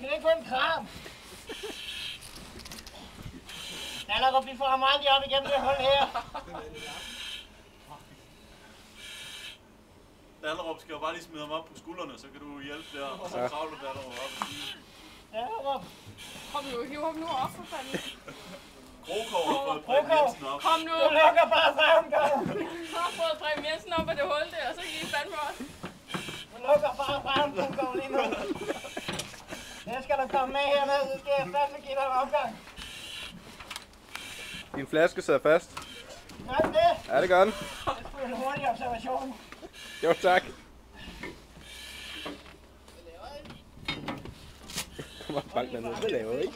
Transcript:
kan ikke få en kram? Dallerup, vi får ham aldrig op igennem det hul her. Dallerup skal jo bare lige smide ham op på skuldrene, så kan du hjælpe der, og så kravler Dallerup op og sige. Dallerup. Kom nu, hiv ham nu op for fanden. Krogård har fået Preben Jensen op. Kom nu. Du lukker bare frem, gør du. Jeg har fået Preben Jensen op af det hul der, og så kan I fandme også. Du lukker bare frem, du går lige nu. Den skal du komme med herned, så skal jeg fandme give dig en omgang. Din flaske sidder fast. Gør den det? Ja, det gør den. Det er sgu en hurtig observation. Jo, tak. Kom op, bank den ned. Hvad laver I?